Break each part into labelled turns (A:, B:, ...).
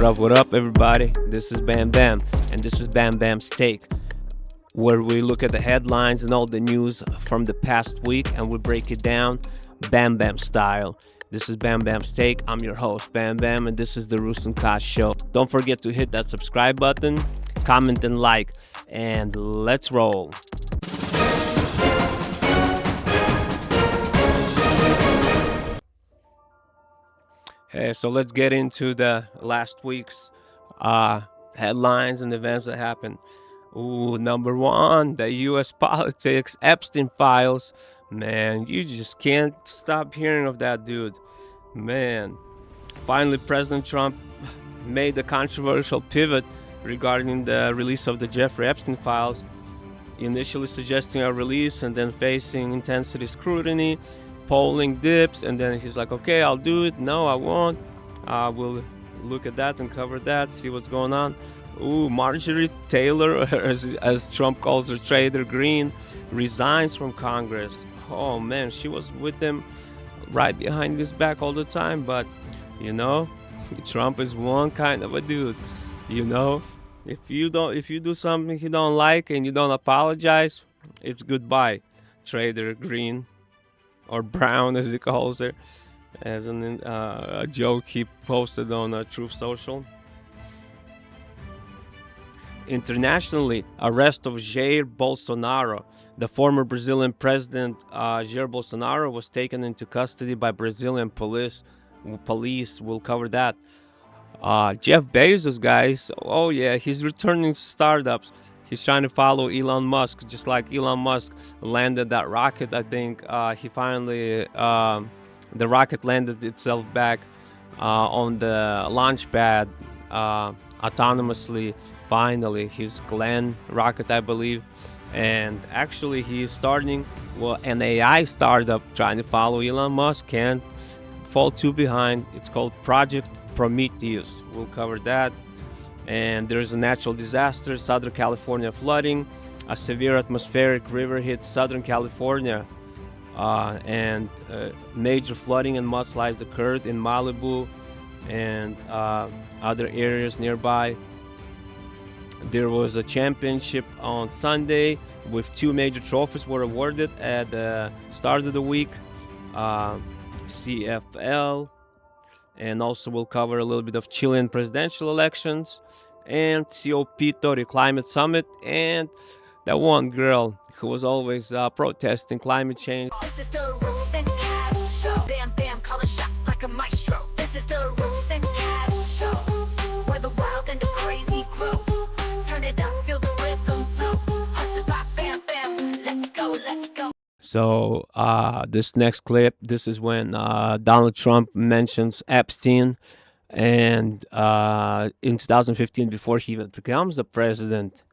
A: What up, everybody? This is Bam Bam, and this is Bam Bam's Take, where we look at the headlines and all the news from the past week, and we break it down Bam Bam style. This is Bam Bam's Take. I'm your host, Bam Bam, and this is the Rus and Kosh Show. Don't forget to hit that subscribe button, comment, and like, and let's roll. Hey, so let's get into the last week's headlines and events that happened. Number one, the U.S. politics, Epstein files. Man, you just can't stop hearing of that dude. Man, finally, President Trump made the controversial pivot regarding the release of the Jeffrey Epstein files, initially suggesting a release and then facing intensity scrutiny. Polling dips, and then he's like, okay, I'll do it. No, I won't. We'll look at that and cover that, see what's going on. Marjorie Taylor, as Trump calls her, Taylor Green, resigns from Congress. Oh man, she was with them right behind his back all the time. But you know, Trump is one kind of a dude. You know, if you do something he don't like and you don't apologize, it's goodbye, Taylor Green. Or Brown, as he calls her, as a joke he posted on Truth Social. Internationally, arrest of Jair Bolsonaro. The former Brazilian president, Jair Bolsonaro, was taken into custody by Brazilian police. Will cover that. Jeff Bezos, guys. Oh yeah, he's returning to startups. He's trying to follow Elon Musk, just like Elon Musk landed that rocket. I think he finally, the rocket landed itself back on the launch pad autonomously. Finally, his Glenn rocket, I believe. And actually, he's starting an AI startup trying to follow Elon Musk. Can't fall too behind. It's called Project Prometheus. We'll cover that. And there's a natural disaster, Southern California flooding. A severe atmospheric river hit Southern California, and major flooding and mudslides occurred in Malibu and other areas nearby. There was a championship on Sunday with two major trophies were awarded at the start of the week. CFL. And also we'll cover a little bit of Chilean presidential elections and COP30 the climate summit and that one girl who was always protesting climate change.
B: This is the Rus and Kosh Show. Bam Bam calling shots like a maestro. This is the Rus and Kosh Show, where the wild and the crazy grow. Turn it up, feel the rhythm flow. Hustle rock, bam bam, let's go, let's go.
A: So this next clip, this is when Donald Trump mentions Epstein, and in 2015, before he even becomes the president,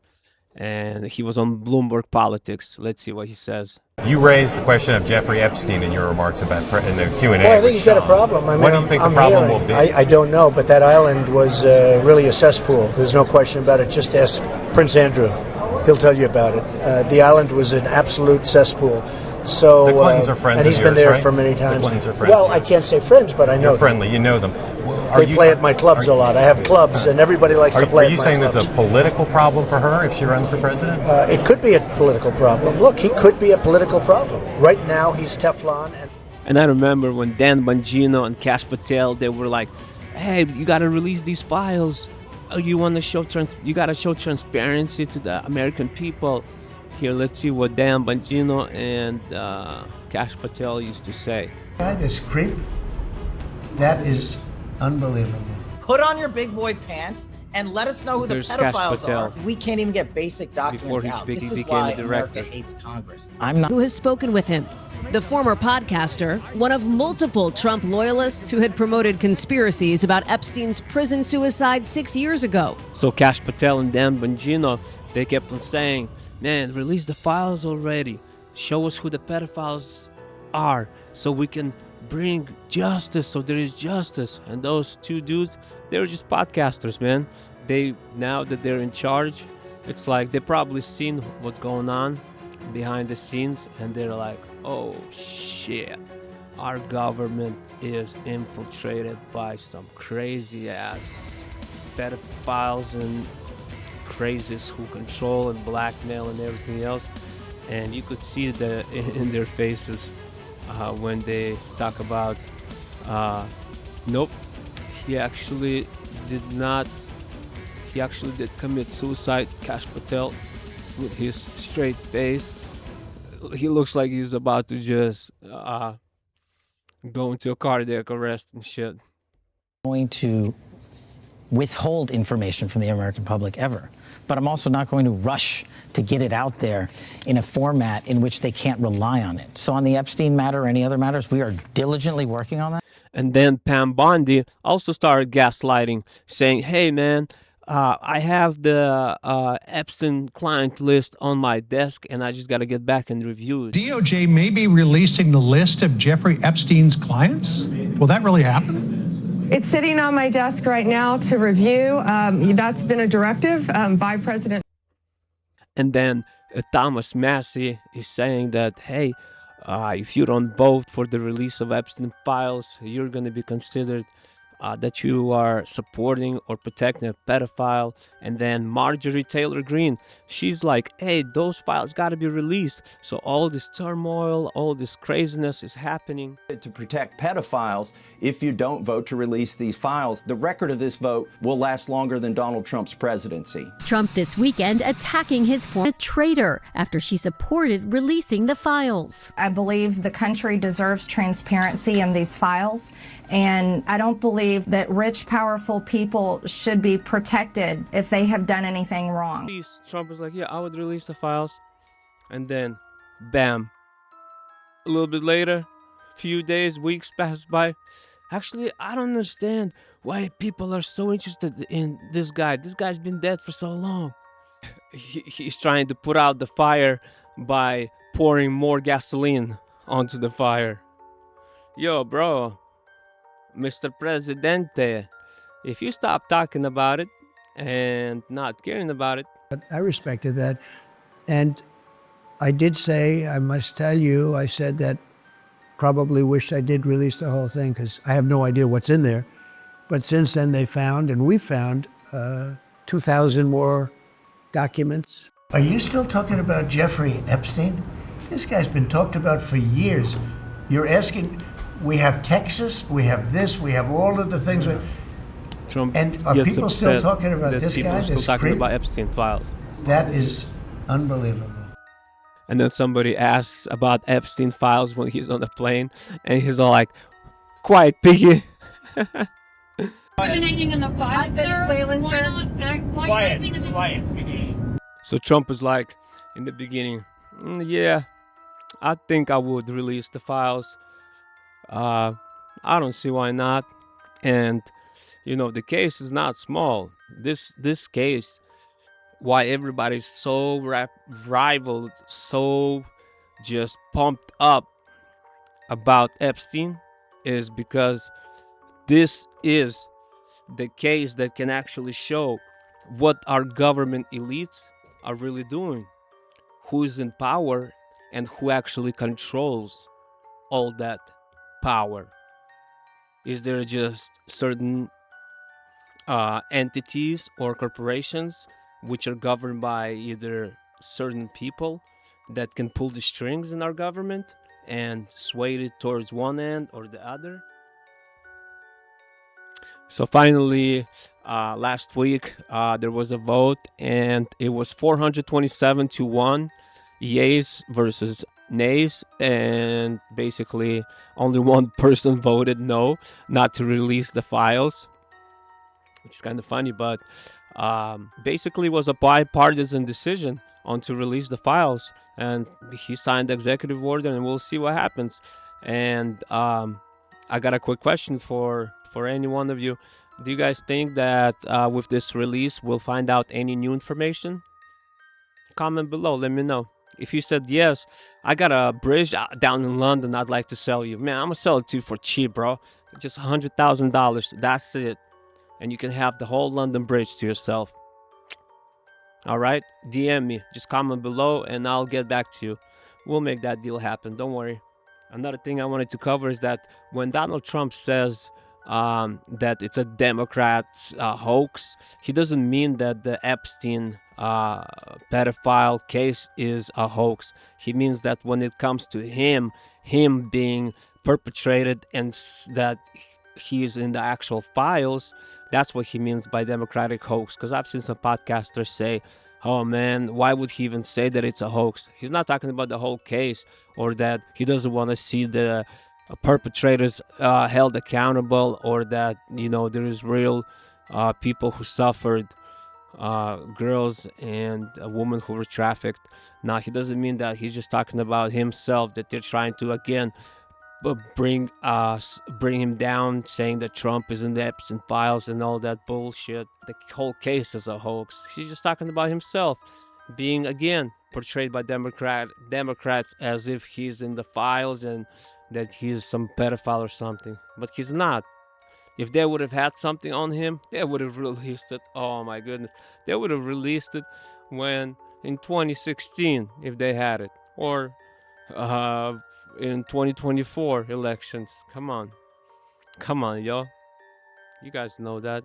A: and he was on Bloomberg Politics. Let's see what he says.
C: You raised the question of Jeffrey Epstein in your remarks about in the Q&A.
D: Well, I think he's got a problem.
C: What do you think the problem will be?
D: I don't know, but that island was really a cesspool. There's no question about it. Just ask Prince Andrew. He'll tell you about it. The island was an absolute cesspool. So
C: the Clintons are friends
D: and he's
C: of
D: been
C: yours,
D: there
C: right?
D: for many times.
C: The Clintons are friends.
D: Well, I can't say friends, but I know
C: You're friendly. You know them.
D: They play at my clubs a lot. I have clubs, and everybody likes to play at my clubs.
C: Are you saying there's a political problem for her if she runs for president?
D: It could be a political problem. Look, he could be a political problem. Right now, he's Teflon.
A: And I remember when Dan Bongino and Kash Patel, they were like, hey, you got to release these files. You want to show you got to show transparency to the American people. Here, let's see what Dan Bongino and Kash Patel used to say.
E: This creep, that is unbelievable.
F: Put on your big boy pants and let us know who
A: There's
F: the pedophiles
A: Kash Patel.
F: are. We can't even get basic documents out. This is why America hates Congress.
G: Who has spoken with him? The former podcaster, one of multiple Trump loyalists who had promoted conspiracies about Epstein's prison suicide 6 years ago.
A: So Kash Patel and Dan Bongino, they kept on saying, man, release the files already. Show us who the pedophiles are so we can bring justice, so there is justice. And those two dudes, they were just podcasters, man. Now that they're in charge, it's like they probably seen what's going on behind the scenes, and they're like, oh shit, our government is infiltrated by some crazy ass pedophiles and crazies who control and blackmail and everything else. And you could see that in their faces when they talk about, nope, he actually did not. He actually did commit suicide. Kash Patel, with his straight face, he looks like he's about to just go into a cardiac arrest and shit.
H: Going to withhold information from the American public ever, but I'm also not going to rush to get it out there in a format in which they can't rely on it. So on the Epstein matter or any other matters, we are diligently working on that.
A: And then Pam Bondi also started gaslighting, saying, hey man, I have the Epstein client list on my desk and I just got to get back and review it.
I: DOJ may be releasing the list of Jeffrey Epstein's clients? Will that really happen?
J: It's sitting on my desk right now to review. That's been a directive by President.
A: And then Thomas Massey is saying that, hey, if you don't vote for the release of Epstein files, you're going to be considered that you are supporting or protecting a pedophile. And then Marjorie Taylor Greene, she's like, hey, those files got to be released. So all this turmoil, all this craziness is happening.
K: To protect pedophiles, if you don't vote to release these files, the record of this vote will last longer than Donald Trump's presidency.
L: Trump this weekend attacking his former traitor after she supported releasing the files.
M: I believe the country deserves transparency in these files, and I don't believe that rich, powerful people should be protected if they have done anything wrong.
A: Trump was like, yeah, I would release the files. And then, bam. A little bit later, few days, weeks pass by. Actually, I don't understand why people are so interested in this guy. This guy's been dead for so long. He's trying to put out the fire by pouring more gasoline onto the fire. Yo, bro. Mr. Presidente, if you stop talking about it and not caring about it.
E: But I respected that. And I did say, I must tell you, I said that probably wish I did release the whole thing because I have no idea what's in there. But since then they found, and we found, 2,000 more documents.
I: Are you still talking about Jeffrey Epstein? This guy's been talked about for years. You're asking... We have Texas, we have this, we have all of the things.
A: Trump
I: and are people still talking about this guy?
A: People are still talking about Epstein files.
I: That is unbelievable.
A: And then somebody asks about Epstein files when he's on the plane, and he's all like, "Quiet, piggy."
N: Eliminating in the files,
I: Quiet, piggy.
A: So Trump is like, in the beginning, yeah, I think I would release the files. I don't see why not. And you know, the case is not small. This case, why everybody's so rivaled, so just pumped up about Epstein, is because this is the case that can actually show what our government elites are really doing, who is in power and who actually controls all that power. Is there just certain entities or corporations which are governed by either certain people that can pull the strings in our government and sway it towards one end or the other? So finally, last week, there was a vote, and it was 427-1, yeas versus nays, and basically only one person voted no, not to release the files, which is kind of funny, but basically it was a bipartisan decision on to release the files, and he signed the executive order, and we'll see what happens. And I got a quick question for any one of you. Do you guys think that with this release we'll find out any new information? Comment below, let me know. If you said yes, I got a bridge down in London I'd like to sell you. Man, I'm gonna sell it to you for cheap, bro. Just $100,000. That's it. And you can have the whole London Bridge to yourself. Alright? DM me. Just comment below and I'll get back to you. We'll make that deal happen. Don't worry. Another thing I wanted to cover is that when Donald Trump says that it's a Democrat's hoax, he doesn't mean that the Epstein pedophile case is a hoax. He means that when it comes to him being perpetrated and that he's in the actual files, that's what he means by democratic hoax. Because I've seen some podcasters say, oh man, why would he even say that it's a hoax? He's not talking about the whole case, or that he doesn't want to see the perpetrators held accountable, or that, you know, there is real people who suffered, girls and women who were trafficked. Now, he doesn't mean that. He's just talking about himself, that they're trying to, again, bring him down, saying that Trump is in the Epstein files and all that bullshit. The whole case is a hoax. He's just talking about himself being, again, portrayed by Democrats as if he's in the files and that he's some pedophile or something. But he's not. If they would have had something on him, they would have released it. Oh my goodness. They would have released it when in 2016, if they had it. Or in 2024 elections. Come on, yo, you guys know that.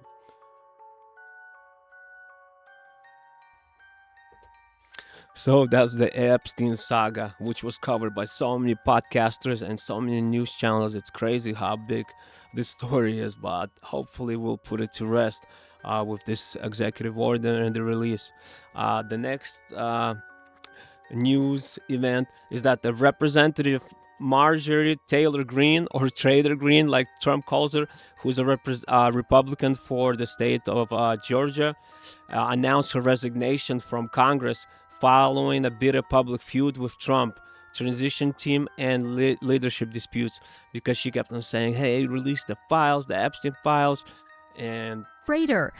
A: So that's the Epstein saga, which was covered by so many podcasters and so many news channels. It's crazy how big this story is, but hopefully we'll put it to rest with this executive order and the release. The next news event is that the representative Marjorie Taylor Green, or Trader Green like Trump calls her, who's a Republican for the state of Georgia, announced her resignation from Congress following a bitter public feud with Trump, transition team, and leadership disputes, because she kept on saying, hey, release the files, the Epstein files, and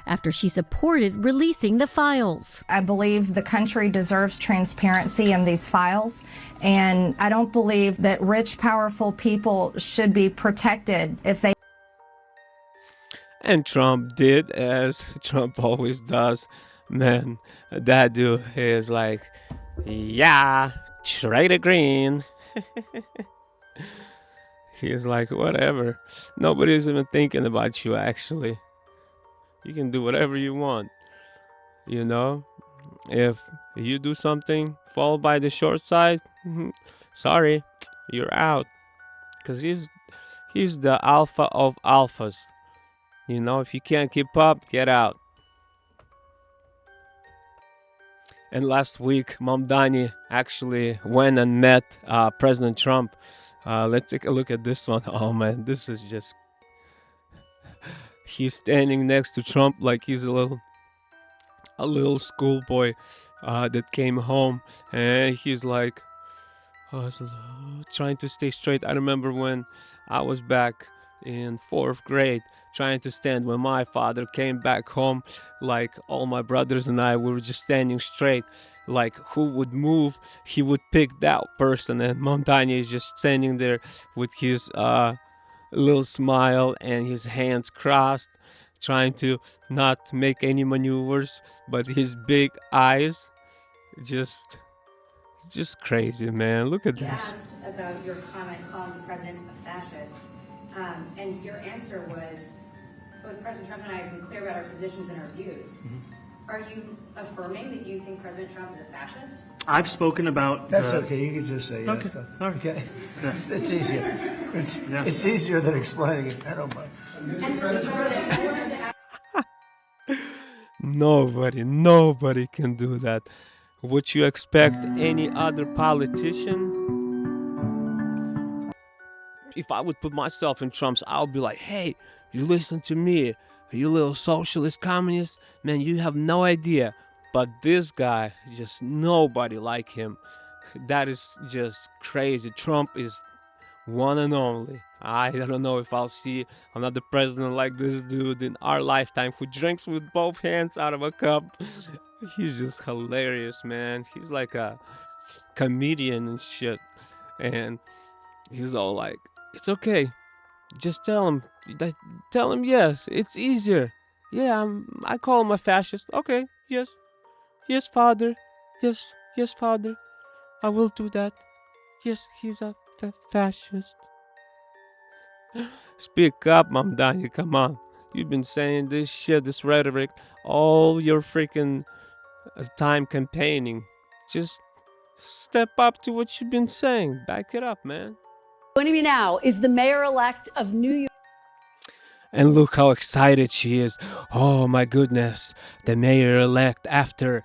L: after she supported releasing the files.
M: I believe the country deserves transparency in these files, and I don't believe that rich, powerful people should be protected if they...
A: And Trump did, as Trump always does. Man, that dude is like, yeah, Trader Green. He's like, whatever. Nobody's even thinking about you, actually. You can do whatever you want. You know? If you do something, fall by the short side, sorry, you're out. Because he's the alpha of alphas. You know, if you can't keep up, get out. And last week, Mamdani actually went and met President Trump. Let's take a look at this one. Oh man, this is just... He's standing next to Trump like he's a little schoolboy that came home, and he's like trying to stay straight. I remember when I was back in 4th grade trying to stand. When my father came back home, like all my brothers and I, we were just standing straight. Like who would move, he would pick that person. And Mamdani is just standing there with his little smile and his hands crossed, trying to not make any maneuvers, but his big eyes, just crazy, man. Look at this.
N: Asked about your comment calling the president a fascist, and your answer was, both President Trump and I have been clear about our positions and our views. Are you affirming that you think President Trump is a fascist?
O: I've spoken about...
I: That's okay, you can just say yes.
O: Okay, all right.
I: Okay. It's easier. It's easier than explaining it. I don't mind.
A: Nobody can do that. Would you expect any other politician? If I would put myself in Trump's, I would be like, hey, you listen to me, you little socialist communist, man, you have no idea. But this guy, just nobody like him. That is just crazy. Trump is one and only. I don't know if I'll see another president like this dude in our lifetime, who drinks with both hands out of a cup. He's just hilarious, man. He's like a comedian and shit. And he's all like, it's okay. Just tell him yes, it's easier. Yeah, I call him a fascist. Okay, yes. Yes, father. Yes, father. I will do that. Yes, he's a fascist. Speak up, Mamdani. Come on. You've been saying this shit, this rhetoric, all your freaking time campaigning. Just step up to what you've been saying. Back it up, man.
O: Joining me now is the mayor-elect of New York.
A: And look how excited she is. Oh my goodness. The mayor-elect after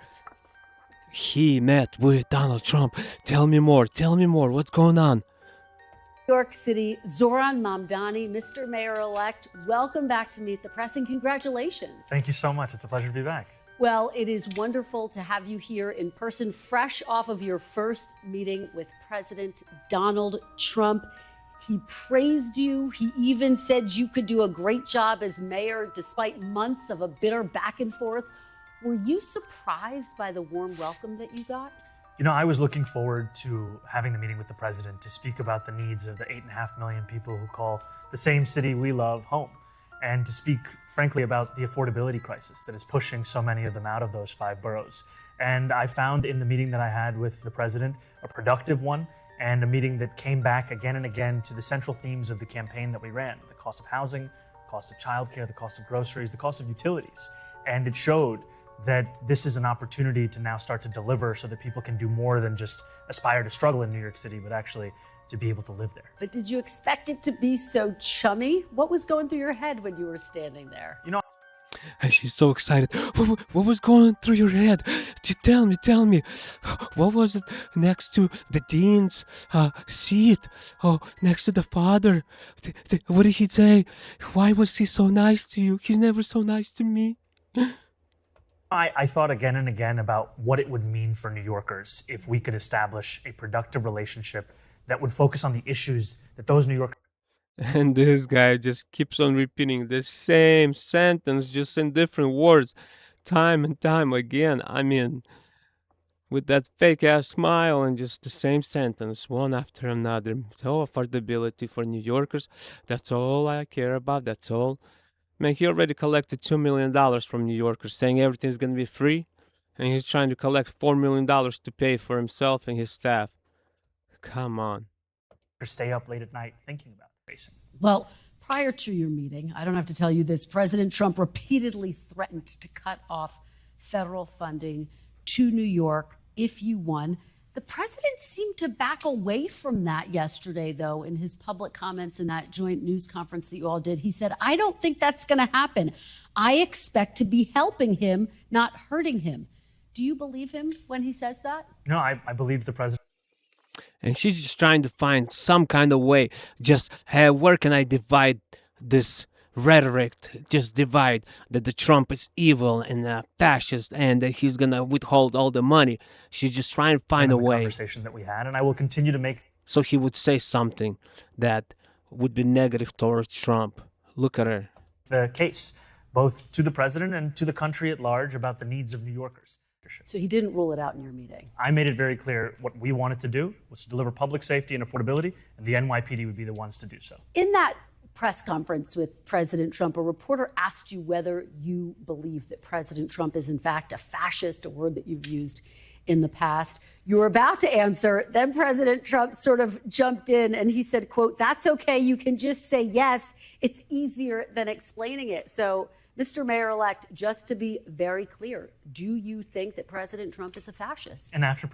A: he met with Donald Trump. Tell me more. Tell me more. What's going on?
O: New York City, Zoran Mamdani, Mr. Mayor-elect, welcome back to Meet the Press and congratulations.
P: Thank you so much. It's a pleasure to be back.
O: Well, it is wonderful to have you here in person, fresh off of your first meeting with President Donald Trump. He praised you. He even said you could do a great job as mayor despite months of a bitter back and forth. Were you surprised by the warm welcome that you got?
P: You know, I was looking forward to having the meeting with the president to speak about the needs of the 8.5 million people who call the same city we love home, and to speak, frankly, about the affordability crisis that is pushing so many of them out of those 5 boroughs. And I found in the meeting that I had with the president a productive one, and a meeting that came back again and again to the central themes of the campaign that we ran: the cost of housing, the cost of childcare, the cost of groceries, the cost of utilities. And it showed that this is an opportunity to now start to deliver so that people can do more than just aspire to struggle in New York City, but actually to be able to live there.
O: But did you expect it to be so chummy? What was going through your head when you were standing there?
P: You know,
A: and she's so excited. What was going through your head? Tell me. What was it next to the dean's seat? Oh, next to the father. What did he say? Why was he so nice to you? He's never so nice to me.
P: I thought again and again about what it would mean for New Yorkers if we could establish a productive relationship that would focus on the issues that those New Yorkers.
A: And this guy just keeps on repeating the same sentence, just in different words, time and time again. I mean, with that fake ass smile and just the same sentence, one after another. So affordability for New Yorkers, that's all I care about, that's all. Man, he already collected $2 million from New Yorkers, saying everything's going to be free, and he's trying to collect $4 million to pay for himself and his staff. Come on.
P: Stay up late at night thinking about racing.
O: Well, prior to your meeting, I don't have to tell you this, President Trump repeatedly threatened to cut off federal funding to New York if you won. The president seemed to back away from that yesterday, though, in his public comments in that joint news conference that you all did. He said, I don't think that's going to happen. I expect to be helping him, not hurting him. Do you believe him when he says that?
P: No, I believe the president.
A: And she's just trying to find some kind of way. Just, hey, where can I divide this rhetoric? Just divide that the Trump is evil and a fascist and that he's going to withhold all the money. She's just trying to find a way.
P: Conversation that we had, and I will continue to make.
A: So he would say something that would be negative towards Trump. Look at her.
P: The case, both to the president and to the country at large, about the needs of New Yorkers.
O: So he didn't rule it out in your meeting?
P: I made it very clear what we wanted to do was to deliver public safety and affordability, and the NYPD would be the ones to do so.
O: In that press conference with President Trump, a reporter asked you whether you believe that President Trump is in fact a fascist, a word that you've used in the past. You were about to answer, then President Trump sort of jumped in and he said, quote, that's okay, you can just say yes, it's easier than explaining it. So, Mr. Mayor-elect, just to be very clear, do you think that President Trump is a fascist?
P: And after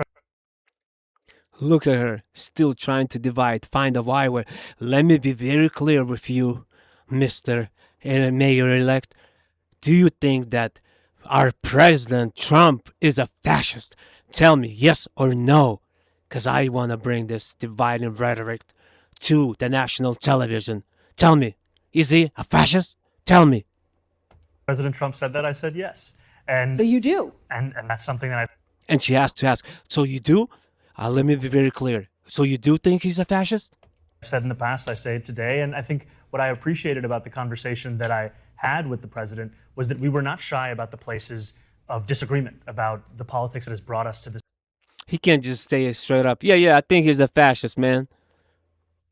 A: Look at her, still trying to divide, find a why. Let me be very clear with you, Mr. Mayor-elect. Do you think that our President Trump is a fascist? Tell me yes or no, because I want to bring this dividing rhetoric to the national television. Tell me, is he a fascist? Tell me.
P: President Trump said that, I said yes. And
O: so you do.
P: And that's something that I.
A: And she has to ask, so you do? Let me be very clear. So you do think he's a fascist?
P: I've said in the past, I say it today, and I think what I appreciated about the conversation that I had with the president was that we were not shy about the places of disagreement, about the politics that has brought us to this.
A: He can't just say it straight up. Yeah, I think he's a fascist, man.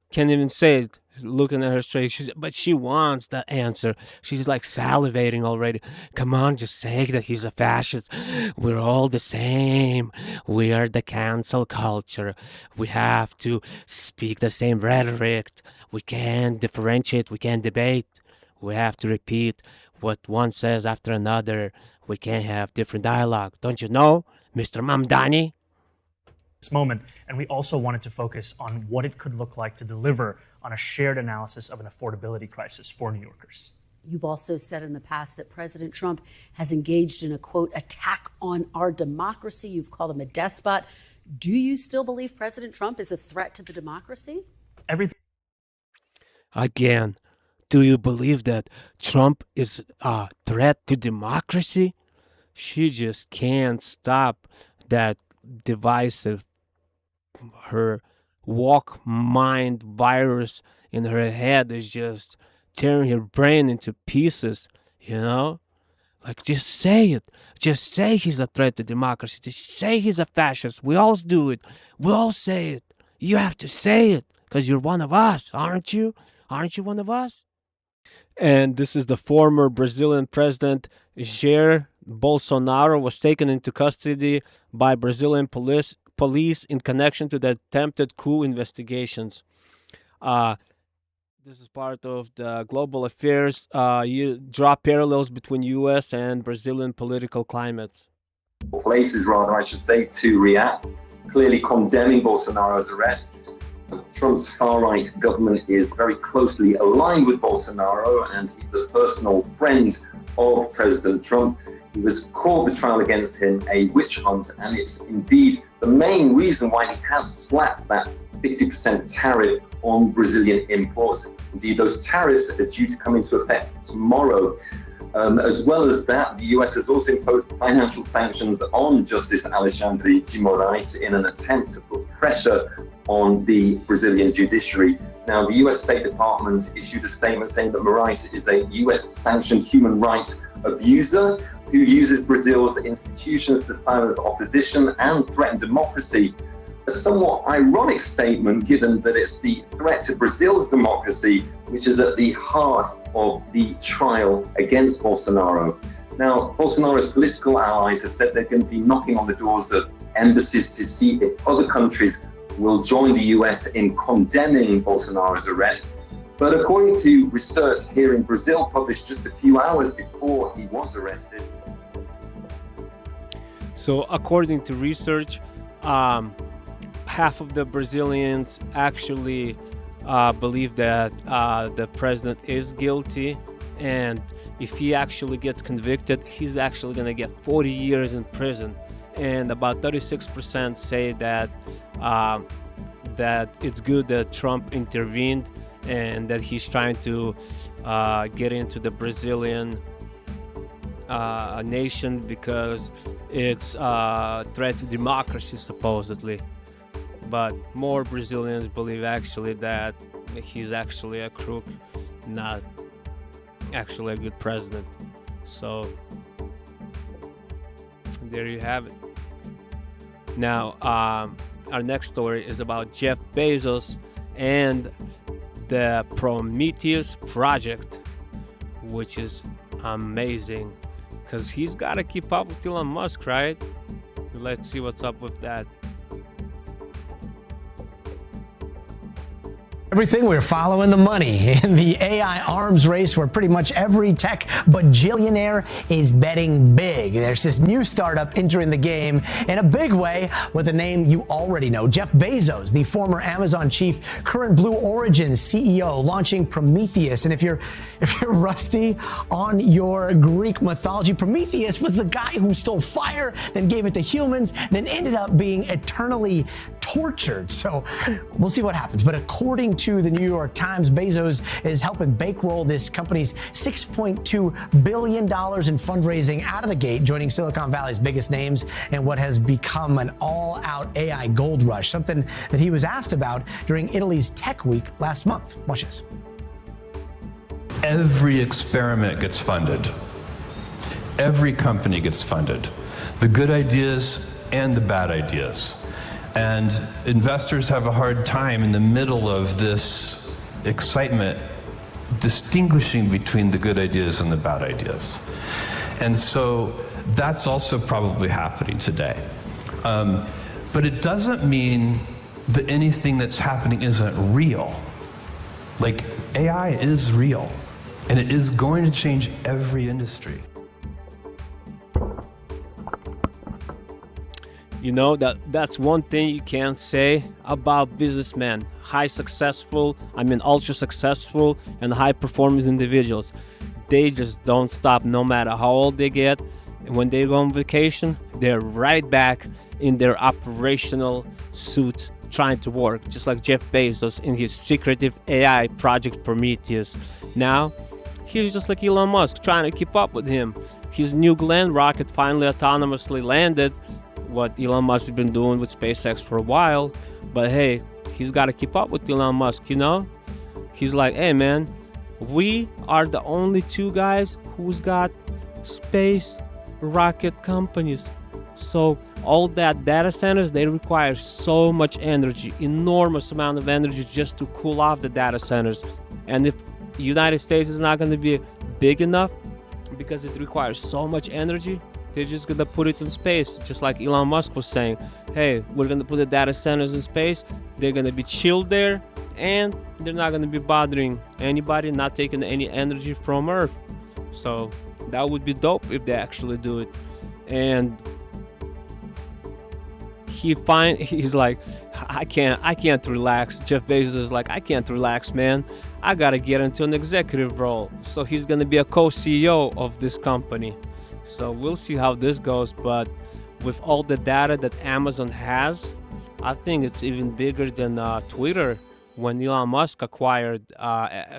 A: Can't even say it looking at her straight. But she wants that answer. She's like salivating already. Come on, just say that he's a fascist. We're all the same. We are the cancel culture. We have to speak the same rhetoric. We can't differentiate. We can't debate. We have to repeat what one says after another. We can't have different dialogue. Don't you know, Mr. Mamdani?
P: This moment, and we also wanted to focus on what it could look like to deliver on a shared analysis of an affordability crisis for New Yorkers.
O: You've also said in the past that President Trump has engaged in a, quote, attack on our democracy. You've called him a despot. Do you still believe President Trump is a threat to the democracy?
P: Everything.
A: Again, do you believe that Trump is a threat to democracy? She just can't stop that divisive, her woke mind virus in her head is just tearing her brain into pieces, you know? Like, just say it. Just say he's a threat to democracy. Just say he's a fascist. We all do it. We all say it. You have to say it because you're one of us, aren't you? Aren't you one of us? And this is the former Brazilian president, Jair Bolsonaro, was taken into custody by Brazilian police in connection to the attempted coup investigations. This is part of the global affairs. You draw parallels between U.S. and Brazilian political climates.
Q: Places, rather, I should say, to react, clearly condemning Bolsonaro's arrest. Trump's far-right government is very closely aligned with Bolsonaro, and he's a personal friend of President Trump. He was called the trial against him a witch hunt, and it's indeed the main reason why he has slapped that 50% tariff on Brazilian imports. Indeed, those tariffs are due to come into effect tomorrow. As well as that, the US has also imposed financial sanctions on Justice Alexandre de Moraes in an attempt to put pressure on the Brazilian judiciary. Now, the US State Department issued a statement saying that Moraes is a US-sanctioned human rights abuser who uses Brazil's institutions to silence opposition and threaten democracy. A somewhat ironic statement, given that it's the threat to Brazil's democracy which is at the heart of the trial against Bolsonaro. Now, Bolsonaro's political allies have said they're going to be knocking on the doors of embassies to see if other countries will join the US in condemning Bolsonaro's arrest. But according to research here in Brazil, published just a few hours before he was arrested.
A: So according to research, half of the Brazilians actually believe that the president is guilty, and if he actually gets convicted, he's actually going to get 40 years in prison. And about 36% say that that it's good that Trump intervened and that he's trying to get into the Brazilian nation because it's a threat to democracy, supposedly. But more Brazilians believe actually that he's actually a crook, not actually a good president. So there you have it. Now, our next story is about Jeff Bezos and the Prometheus project, which is amazing because he's got to keep up with Elon Musk, right? Let's see what's up with that.
R: Everything, we're following the money in the AI arms race where pretty much every tech bajillionaire is betting big. There's this new startup entering the game in a big way with a name you already know. Jeff Bezos, the former Amazon chief, current Blue Origin CEO, launching Prometheus. And if you're rusty on your Greek mythology, Prometheus was the guy who stole fire, then gave it to humans, then ended up being eternally tortured. So we'll see what happens. But according to the New York Times, Bezos is helping bankroll this company's $6.2 billion in fundraising out of the gate, joining Silicon Valley's biggest names in what has become an all-out AI gold rush, something that he was asked about during Italy's Tech Week last month. Watch this.
S: Every experiment gets funded. Every company gets funded. The good ideas and the bad ideas. And investors have a hard time in the middle of this excitement distinguishing between the good ideas and the bad ideas. And so that's also probably happening today. But it doesn't mean that anything that's happening isn't real. Like, AI is real, and it is going to change every industry.
A: You know, that's one thing you can't say about businessmen, ultra successful and high performance individuals. They just don't stop no matter how old they get. And when they go on vacation, they're right back in their operational suit trying to work, just like Jeff Bezos in his secretive AI project Prometheus. Now, he's just like Elon Musk, trying to keep up with him. His New Glenn rocket finally autonomously landed, what Elon Musk has been doing with SpaceX for a while. But hey, he's got to keep up with Elon Musk, you know? He's like, hey man, we are the only two guys who's got space rocket companies. So all that data centers, they require so much energy, enormous amount of energy just to cool off the data centers. And if the United States is not going to be big enough because it requires so much energy, they're just going to put it in space. Just like Elon Musk was saying, hey, we're going to put the data centers in space. They're going to be chilled there, and they're not going to be bothering anybody, not taking any energy from Earth. So that would be dope if they actually do it. And he's like, I can't relax. Jeff Bezos is like, I can't relax, man. I gotta get into an executive role. So he's gonna be a co-CEO of this company. So we'll see how this goes. But with all the data that Amazon has, I think it's even bigger than Twitter. When Elon Musk acquired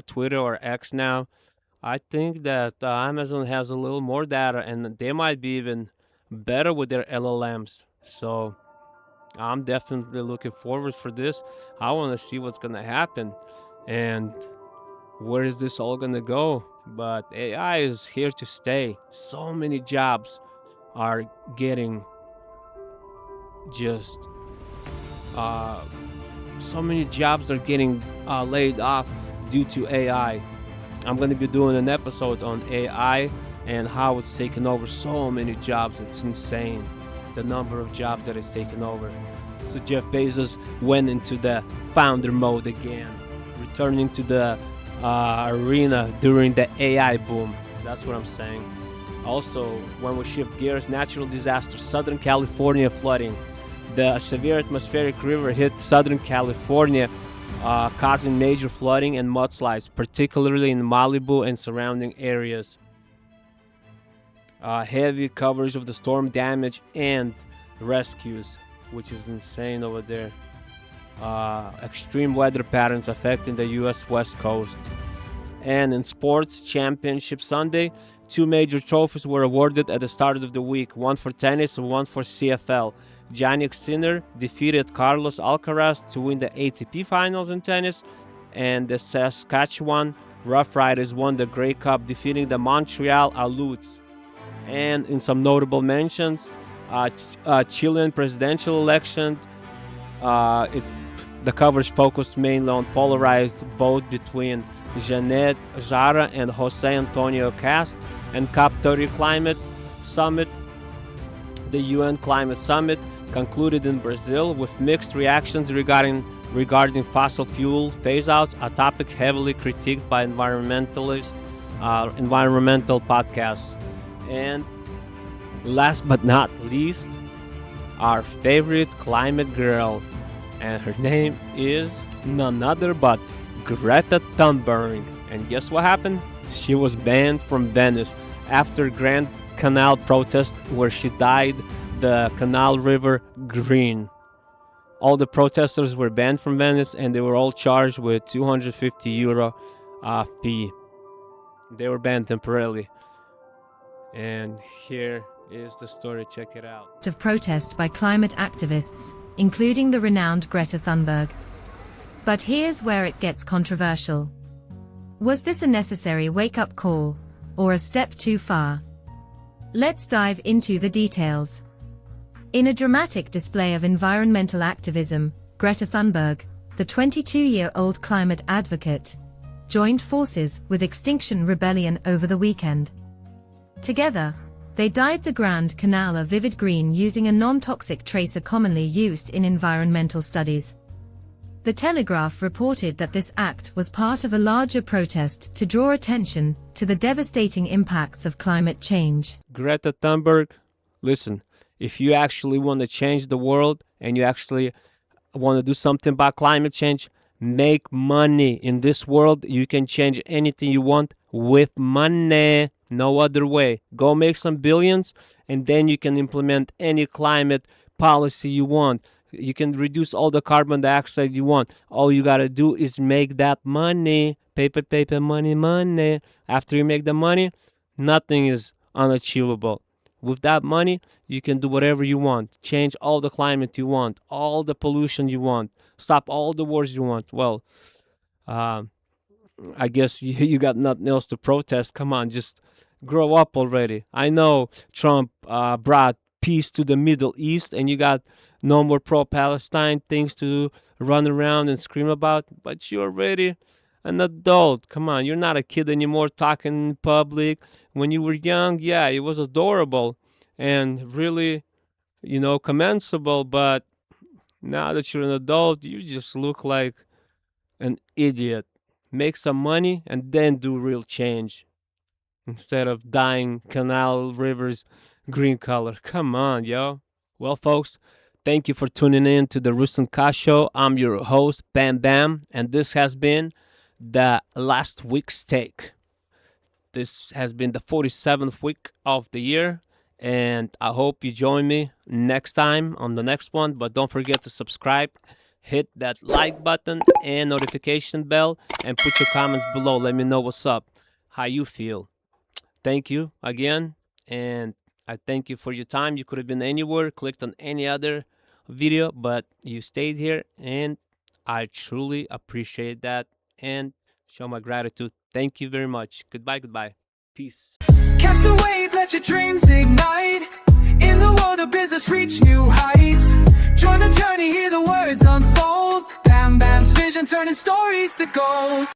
A: Twitter, or X now, I think that Amazon has a little more data, and they might be even better with their LLMs. So I'm definitely looking forward for this. I want to see what's going to happen and where is this all going to go. But AI is here to stay. So many jobs are getting laid off due to AI. I'm going to be doing an episode on AI and how it's taken over so many jobs. It's insane, the number of jobs that it's taken over. So Jeff Bezos went into the founder mode again, returning to the arena during the AI boom. That's what I'm saying. Also, when we shift gears, natural disaster, Southern California flooding. The severe atmospheric river hit Southern California, causing major flooding and mudslides, particularly in Malibu and surrounding areas. Heavy coverage of the storm damage and rescues, which is insane over there. Extreme weather patterns affecting the U.S. West Coast. And in sports, Championship Sunday, 2 major trophies were awarded at the start of the week, one for tennis and one for CFL. Jannik Sinner defeated Carlos Alcaraz to win the ATP Finals in tennis, and the Saskatchewan Roughriders won the Grey Cup, defeating the Montreal Alouettes. And in some notable mentions, Chilean presidential election, the coverage focused mainly on polarized vote between Janet Jara and Jose Antonio Cast. And COP30 Climate Summit, the UN Climate Summit, concluded in Brazil with mixed reactions regarding fossil fuel phase-outs, a topic heavily critiqued by environmental podcasts. And last but not least, our favorite climate girl, and her name is none other but Greta Thunberg. And guess what happened? She was banned from Venice after Grand Canal protest, where she dyed the canal river green. All the protesters were banned from Venice, and they were all charged with €250 fee. They were banned temporarily. And here is the story. Check it out.
T: Of protest by climate activists, including the renowned Greta Thunberg. But here's where it gets controversial. Was this a necessary wake-up call, or a step too far? Let's dive into the details. In a dramatic display of environmental activism, Greta Thunberg, the 22-year-old climate advocate, joined forces with Extinction Rebellion over the weekend. Together, they dyed the Grand Canal a vivid green using a non-toxic tracer commonly used in environmental studies. The Telegraph reported that this act was part of a larger protest to draw attention to the devastating impacts of climate change.
A: Greta Thunberg, listen, if you actually want to change the world and you actually want to do something about climate change, make money. In this world, you can change anything you want with money. No other way. Go make some billions, and then you can implement any climate policy you want. You can reduce all the carbon dioxide you want. All you got to do is make that money. Paper, paper, money, money. After you make the money, nothing is unachievable. With that money, you can do whatever you want. Change all the climate you want. All the pollution you want. Stop all the wars you want. Well, I guess you got nothing else to protest. Come on, just grow up already. I know Trump brought peace to the Middle East, and you got no more pro-Palestine things to run around and scream about, but you're already an adult. Come on, you're not a kid anymore talking in public. When you were young, yeah, it was adorable and really, commendable, but now that you're an adult, you just look like an idiot. Make some money and then do real change instead of dyeing canal rivers green color. Come on, yo. Well, folks, thank you for tuning in to the Rustin Ka Show. I'm your host, Bam Bam, and this has been the last week's take. This has been the 47th week of the year, and I hope you join me next time on the next one. But don't forget to subscribe, hit that like button and notification bell, and put your comments below. Let me know what's up, how you feel. Thank you again, and I thank you for your time. You could have been anywhere, clicked on any other video, but you stayed here, and I truly appreciate that and show my gratitude. Thank you very much. Goodbye, goodbye. Peace.
B: Catch the wave, let your dreams ignite. In the world of business, reach new heights. Join the journey, hear the words unfold. Bam Bam's vision, turning stories to gold.